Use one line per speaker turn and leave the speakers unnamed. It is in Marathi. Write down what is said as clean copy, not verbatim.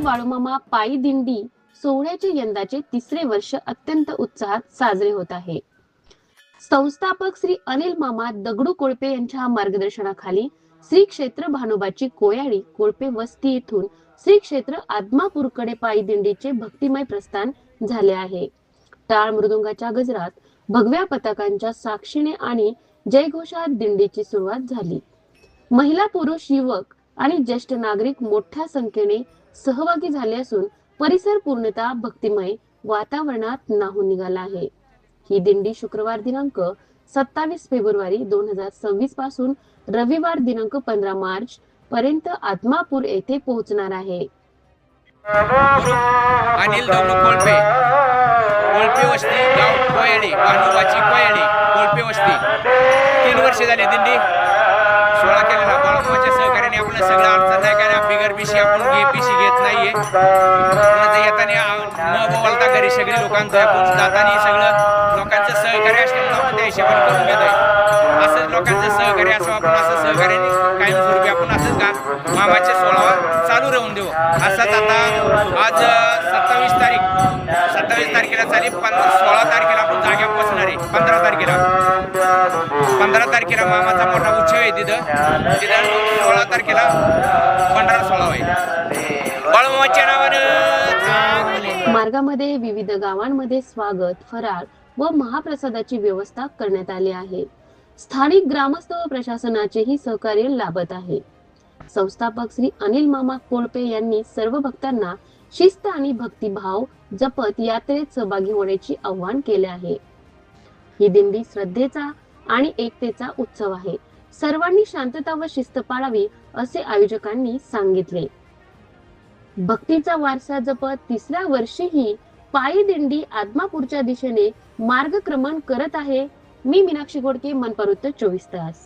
बाळूमामा पायी दिंडी सोहळ्याचे यंदाचे तिसरे वर्ष अत्यंत उत्साहात साजरे होत आहे. संस्थापक श्री अनिल मामा दगडू कोळपे यांच्या मार्गदर्शनाखाली श्री क्षेत्र भानोबाची कोयाळी कोळपे वस्ती येथून श्री क्षेत्र आदमापूरकडे पायी दिंडीचे भक्तिमय प्रस्थान झाले आहे. टाळ मृदुंगाच्या गजरात भगव्या पताकांच्या साक्षीने आणि जयघोषात दिंडीची सुरुवात झाली. महिला, पुरुष, युवक आणि ज्येष्ठ नागरिक मोठ्या संख्येने सहभागी झाले असून परिसर पूर्णतः भक्तिमय वातावरणात न्हाऊन निघाला आहे. ही दिंडी शुक्रवार दिनांक 27 फेब्रुवारी 2026 पासून रविवार दिनांक 15 मार्च पर्यंत आदमापूर येथे पोहोचणार आहे.
अनिल दगडू कोळपे, कोळपे वस्ती, गाव कोयळे, भानोबाची कोयळे, कोळपे वस्ती. 3 वर्ष झाले दिंडी सोहळा केलेला. बाळूमामाच्या सहकार्याने आपण सगळं अडचण नाही काय बिगर पिशी आपण पिशी घेत नाहीये. येताना न बोलता घरी सगळी लोकांचं आपण जाताना सगळं लोकांचं सहकार्य असल्यामुळे आपण त्या हिशोबाने करून घेतोय. असंच लोकांचं सहकार्य असं आपण असं सहकार्याने कायमस्वरूपी आपण असंच का मामाच्या सोहळा चालू राहून देऊ. असंच आता आज 27 तारखेला चाली 16 तारखेला आपण जाग्यावर बसणार आहे. 15 तारखेला मामाचा मोठा उत्सव आहे तिथं 16 तारखेला भंडारा सोहळा आहे बाळूमामाच्या नावानं.
मार्गामध्ये विविध गावांमध्ये स्वागत, फराळ व महाप्रसादाची व्यवस्था करण्यात आली आहे. स्थानिक ग्रामस्थ व प्रशासनाचेही सहकार्य लाभत आहे. संस्थापक श्री अनिल मामा कोळपे यांनी सर्व भक्तांना शिस्त आणि भक्तिभाव जपत यात्रेत सहभागी होण्याचे आवाहन केले आहे. ही दिंडी श्रद्धेचा आणि एकतेचा उत्सव आहे. सर्वांनी शांतता व शिस्त पाळावी असे आयोजकांनी सांगितले. भक्तीचा वारसा जपत तिसऱ्या वर्षीही पायी दिंडी आदमापूरच्या दिशेने मार्गक्रमण करत आहे. मी मीनाक्षी गोडके, मनपावृत्त 24 तास.